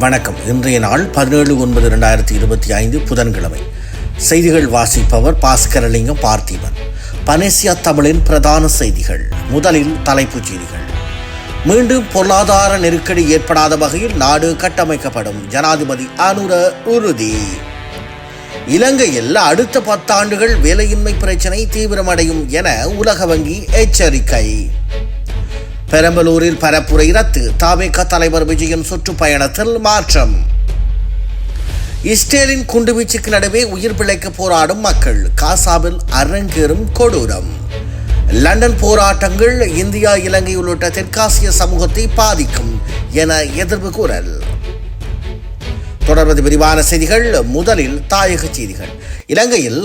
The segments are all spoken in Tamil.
வணக்கம். இன்றைய நாள் 17/9/2025 புதன்கிழமை. செய்திகள் வாசிப்பவர் பாஸ்கரலிங்கம் பார்த்திபன். பனேசியா தமிழின் பிரதான செய்திகள். முதலில் தலைப்புச் செய்திகள். மீண்டும் பொருளாதார நெருக்கடி ஏற்படாத வகையில் நாடு கட்டமைக்கப்படும், ஜனாதிபதி அனுர உறுதி. இலங்கையில் அடுத்த 10 ஆண்டுகள் வேலையின்மை பிரச்சினை தீவிரமடையும் என உலக வங்கி எச்சரிக்கை. பெரம்பலூரில் பரப்புரை ரத்து, தவேக தலைவர் விஜயன் சுற்றுப்பயணத்தில் மாற்றம். இஸ்ரேலின் குண்டுவீச்சுக்கு நடுவே உயிர் பிழைக்க போராடும் மக்கள், காசாவில் அரங்கேறும் கொடூரம். லண்டன் போராட்டங்கள் இந்தியா இலங்கை உள்ளிட்ட தெற்காசிய சமூகத்தை பாதிக்கும் என எதிர்ப்பு குரல். தொடர்வது விரிவான செய்திகள். முதலில் தாயக செய்திகள். இலங்கையில்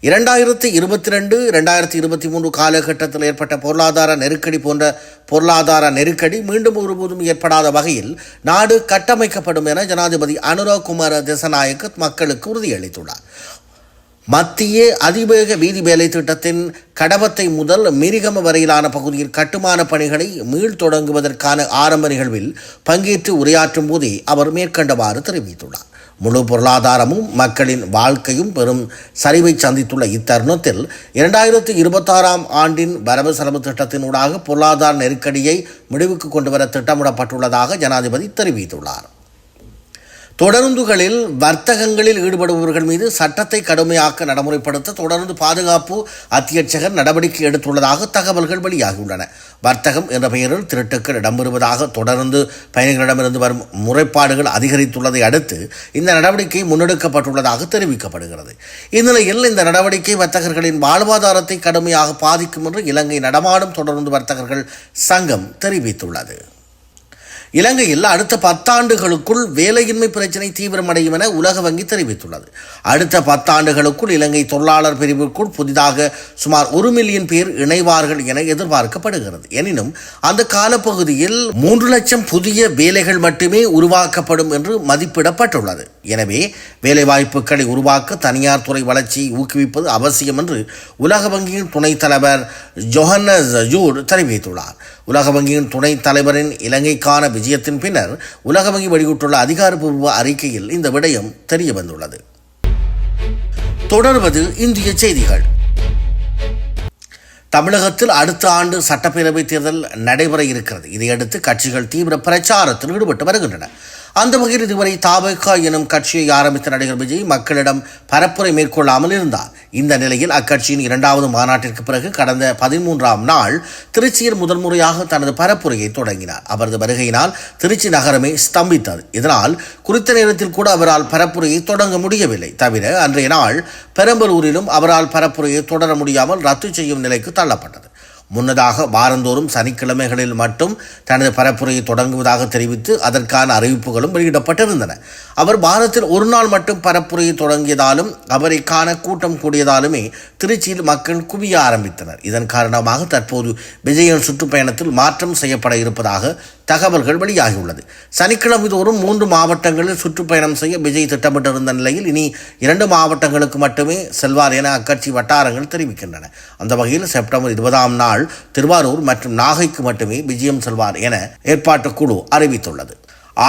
2022-2023 காலகட்டத்தில் ஏற்பட்ட பொருளாதார நெருக்கடி போன்ற பொருளாதார நெருக்கடி மீண்டும் ஒருபோதும் ஏற்படாத வகையில் நாடு கட்டமைக்கப்படும் என ஜனாதிபதி அனுரகுமார திசாநாயக்க மக்களுக்கு உறுதியளித்துள்ளார். மத்திய அதிவேக வீதி வேலை திட்டத்தின் கடவத்தை முதல் மிரிகம வரையிலான பகுதியில் கட்டுமான பணிகளை மீள் தொடங்குவதற்கான ஆரம்ப நிகழ்வில் பங்கேற்று உரையாற்றும் போதே அவர் மேற்கண்டவாறு தெரிவித்துள்ளார். முழு பொருளாதாரமும் மக்களின் வாழ்க்கையும் பெரும் சரிவை சந்தித்துள்ள இத்தருணத்தில் 2026 ஆண்டின் வரவு செலவு திட்டத்தினூடாக பொருளாதார நெருக்கடியை முடிவுக்கு கொண்டுவர திட்டமிடப்பட்டுள்ளதாக ஜனாதிபதி தெரிவித்துள்ளார். தொடருந்துகளில் வர்த்தகங்களில் ஈடுபடுபவர்கள் மீது சட்டத்தை கடுமையாக்க நடைமுறைப்படுத்த தொடர்ந்து பாதுகாப்பு அத்தியட்சகர் நடவடிக்கை எடுத்துள்ளதாக தகவல்கள் வெளியாகியுள்ளன. வர்த்தகம் என்ற பெயரில் திருட்டுக்கள் இடம்பெறுவதாக தொடர்ந்து பயணிகளிடமிருந்து வரும் முறைப்பாடுகள் அதிகரித்துள்ளதை அடுத்து இந்த நடவடிக்கை முன்னெடுக்கப்பட்டுள்ளதாக தெரிவிக்கப்படுகிறது. இந்நிலையில் இந்த நடவடிக்கை வர்த்தகர்களின் வாழ்வாதாரத்தை கடுமையாக பாதிக்கும் என்று இலங்கை நடமாடும் தொடர்ந்து வர்த்தகர்கள் சங்கம் தெரிவித்துள்ளது. இலங்கையில் அடுத்த 10 ஆண்டுகளுக்குள் வேலையின்மை பிரச்சினை தீவிரமடையும் என உலக வங்கி தெரிவித்துள்ளது. அடுத்த 10 ஆண்டுகளுக்குள் இலங்கை தொழிலாளர் பிரிவிற்குள் புதிதாக சுமார் 1 மில்லியன் பேர் இணைவார்கள் என எதிர்பார்க்கப்படுகிறது. எனினும் அந்த காலப்பகுதியில் 3 லட்சம் புதிய வேலைகள் மட்டுமே உருவாக்கப்படும் என்று மதிப்பிடப்பட்டுள்ளது. எனவே வேலைவாய்ப்புகளை உருவாக்க தனியார் துறை வளர்ச்சியை ஊக்குவிப்பது அவசியம் என்று உலக வங்கியின் துணைத் தலைவர் ஜொஹன்னஸ் ஜூட் தெரிவித்துள்ளார். உலக வங்கியின் துணைத் தலைவரின் இலங்கைக்கான விஜயத்தின் பின்னர் உலக வங்கி வெளியிட்டுள்ள அதிகாரப்பூர்வ அறிக்கையில் இந்த விடயம் தெரிய வந்துள்ளது. தொடர்வது இந்திய செய்திகள். தமிழகத்தில் அடுத்த ஆண்டு சட்டப்பேரவை தேர்தல் நடைபெற இருக்கிறது. இதையடுத்து கட்சிகள் தீவிர பிரச்சாரத்தில் ஈடுபட்டு வருகின்றன. அந்த வகையில் இதுவரை தவேக எனும் கட்சியை ஆரம்பித்த நடிகர் விஜய் மக்களிடம் பரப்புரை மேற்கொள்ளாமல் இருந்தார். இந்த நிலையில் அக்கட்சியின் 2வது மாநாட்டிற்கு பிறகு கடந்த 13ஆம் நாள் திருச்சியில் முதன்முறையாக தனது பரப்புரையை தொடங்கினார். அவரது வருகையினால் திருச்சி நகரமே ஸ்தம்பித்தது. இதனால் குறித்த நேரத்தில் கூட அவரால் பரப்புரையை தொடங்க முடியவில்லை. தவிர அன்றைய நாள் பெரம்பலூரிலும் அவரால் பரப்புரையை தொடர முடியாமல் ரத்து செய்யும் நிலைக்கு தள்ளப்பட்டது. முன்னதாக வாரந்தோறும் சனிக்கிழமைகளில் மட்டும் தனது பரப்புரையை தொடங்குவதாக தெரிவித்து அதற்கான அறிவிப்புகளும் வெளியிடப்பட்டிருந்தன. அவர் வாரத்தில் ஒரு நாள் மட்டும் பரப்புரையை தொடங்கியதாலும் அவரை காண கூட்டம் கூடியதாலுமே திருச்சியில் மக்கள் குவிய ஆரம்பித்தனர். இதன் காரணமாக தற்போது விஜயன் சுற்றுப்பயணத்தில் மாற்றம் செய்யப்பட இருப்பதாக தகவல்கள் வெளியாகியுள்ளது. சனிக்கிழமை தோறும் 3 மாவட்டங்களில் சுற்றுப்பயணம் செய்ய விஜய் திட்டமிட்டிருந்த நிலையில் இனி 2 மாவட்டங்களுக்கு மட்டுமே செல்வார் என அக்கட்சி வட்டாரங்கள் தெரிவிக்கின்றன. அந்த வகையில் செப்டம்பர் 20ஆம் நாள் திருவாரூர் மற்றும் நாகைக்கு மட்டுமே விஜயம் செல்வார் என ஏற்பாட்டுக் குழு அறிவித்துள்ளது.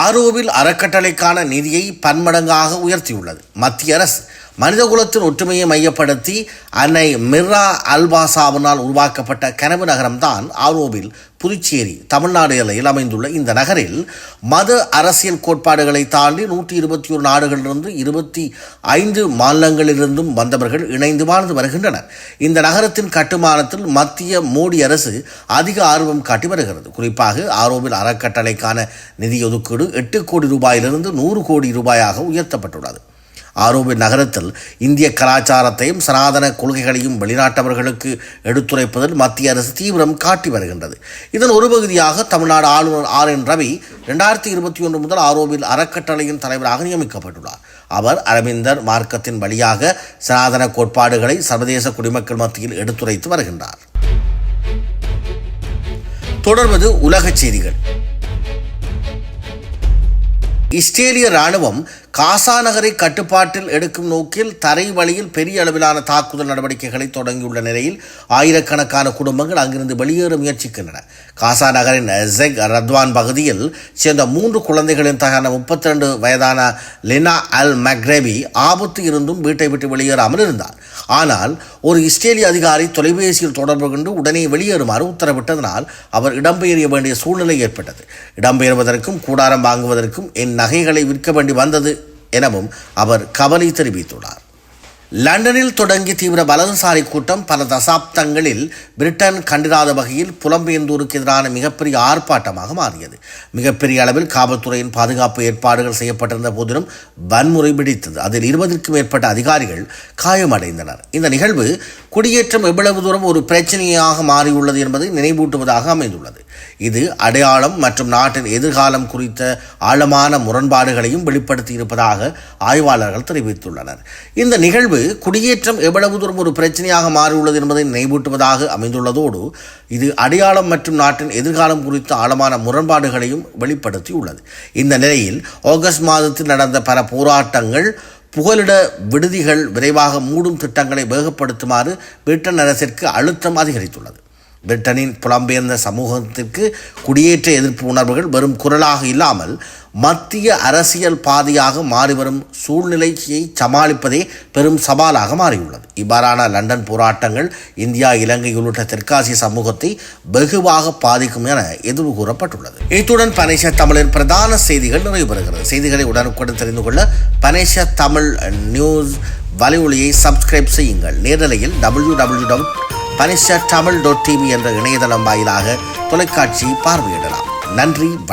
ஆரோவில் அறக்கட்டளைக்கான நிதியை பன்மடங்காக உயர்த்தியுள்ளது மத்திய அரசு. மனிதகுலத்தின் ஒற்றுமையை மையப்படுத்தி அன்னை மிர்ரா அல்பாசாவினால் உருவாக்கப்பட்ட கனவு நகரம்தான் ஆரோவில், புதுச்சேரி, தமிழ்நாடு எல்லையில் அமைந்துள்ள இந்த நகரில் மத அரசியல் கோட்பாடுகளை தாண்டி 121 நாடுகளிலிருந்து 25 மாநிலங்களிலிருந்தும் வந்தவர்கள் இணைந்து வாழ்ந்து வருகின்றனர். இந்த நகரத்தின் கட்டுமானத்தில் மத்திய மோடி அரசு அதிக ஆர்வம் காட்டி வருகிறது. குறிப்பாக ஆரோவில் அறக்கட்டளைக்கான நிதி ஒதுக்கீடு 8 கோடி ரூபாயிலிருந்து 100 கோடி ரூபாயாக உயர்த்தப்பட்டுள்ளது. ஆரோவில் நகரத்தில் இந்திய கலாச்சாரத்தையும் சனாதன கொள்கைகளையும் வெளிநாட்டவர்களுக்கு எடுத்துரைப்பதில் மத்திய அரசு தீவிரம் காட்டி வருகின்றது. இதன் ஒரு பகுதியாக தமிழ்நாடு ஆளுநர் RN ரவி 2021 முதல் ஆரோவில் அறக்கட்டளையின் தலைவராக நியமிக்கப்பட்டுள்ளார். அவர் அரவிந்தர் மார்க்கத்தின் வழியாக சனாதன கோட்பாடுகளை சர்வதேச குடிமக்கள் மத்தியில் எடுத்துரைத்து வருகின்றார். தொடர்வது உலகச் செய்திகள். இஸ்ரேலிய இராணுவம் காசா நகரை கட்டுப்பாட்டில் எடுக்கும் நோக்கில் தரை வழியில் பெரிய அளவிலான தாக்குதல் நடவடிக்கைகளை தொடங்கியுள்ள நிலையில் ஆயிரக்கணக்கான குடும்பங்கள் அங்கிருந்து வெளியேற முயற்சிக்கின்றன. காசா நகரின் ஜெக் ரத்வான் பகுதியில் சேர்ந்த 3 குழந்தைகளின் தகான 32 வயதான லினா அல் மக்ரேபி ஆபத்து இருந்தும் வீட்டை விட்டு வெளியேறாமல் இருந்தார். ஆனால் ஒரு இஸ்ரேலிய அதிகாரி தொலைபேசியில் தொடர்பு கொண்டு உடனே வெளியேறுமாறு உத்தரவிட்டதனால் அவர் இடம்பெயர வேண்டிய சூழ்நிலை ஏற்பட்டது. இடம்பெயர்வதற்கும் கூடாரம் வாங்குவதற்கும் என் நகைகளை விற்க வேண்டி வந்தது எனவும் அவர் கவலை தெரிவித்துள்ளார். லண்டனில் தொடங்கி தீவிர வலதுசாரி கூட்டம் பல தசாப்தங்களில் பிரிட்டன் கண்டிராத வகையில் புலம்பெயர்ந்தோருக்கு எதிரான மிகப்பெரிய ஆர்ப்பாட்டமாக மாறியது. மிகப்பெரிய அளவில் காவல்துறையின் பாதுகாப்பு ஏற்பாடுகள் செய்யப்பட்டிருந்த போதிலும் வன்முறை பிடித்தது. அதில் 20க்கும் மேற்பட்ட அதிகாரிகள் காயமடைந்தனர். இந்த நிகழ்வு குடியேற்றம் எவ்வளவு தூரம் ஒரு பிரச்சனையாக மாறியுள்ளது என்பதை நினைவூட்டுவதாக அமைந்துள்ளது. இது அடையாளம் மற்றும் நாட்டின் எதிர்காலம் குறித்த ஆழமான முரண்பாடுகளையும் வெளிப்படுத்தி இருப்பதாக ஆய்வாளர்கள் தெரிவித்துள்ளனர். இந்த நிகழ்வு குடியேற்றம் எவ்வளவு தூரம் ஒரு பிரச்சனையாக மாறியுள்ளது என்பதை நினைவூட்டுவதாக அமைந்துள்ளதோடு இது அடையாளம் மற்றும் நாட்டின் எதிர்காலம் குறித்த ஆழமான முரண்பாடுகளையும் வெளிப்படுத்தியுள்ளது. இந்த நிலையில் ஆகஸ்ட் மாதத்தில் நடந்த பல போராட்டங்கள் புகலிட விடுதிகள் விரைவாக மூடும் திட்டங்களை வேகப்படுத்துமாறு பிரிட்டன் அரசிற்கு அழுத்தம் அதிகரித்துள்ளது. பிரிட்டனின் புலம்பெயர்ந்த சமூகத்திற்கு குடியேற்ற எதிர்ப்பு உணர்வுகள் வெறும் குரலாக இல்லாமல் மத்திய அரசியல் பாதையாக மாறிவரும் சூழ்நிலையை சமாளிப்பதே பெரும் சவாலாக மாறியுள்ளது. இவ்வாறான லண்டன் போராட்டங்கள் இந்தியா, இலங்கை உள்ளிட்ட தெற்காசிய சமூகத்தை வெகுவாக பாதிக்கும் என எதிர்வு கூறப்பட்டுள்ளது. இத்துடன் பனேஷ தமிழின் பிரதான செய்திகள் நிறைவு பெறுகிறது. செய்திகளை உடனுக்குடன் தெரிந்து கொள்ள பனேஷ தமிழ் நியூஸ் வலையொலியை சப்ஸ்கிரைப் செய்யுங்கள். நேரலையில் www.panishatamil.tv என்ற இணையதளம் வாயிலாக தொலைக்காட்சி பார்வையிடலாம். நன்றி.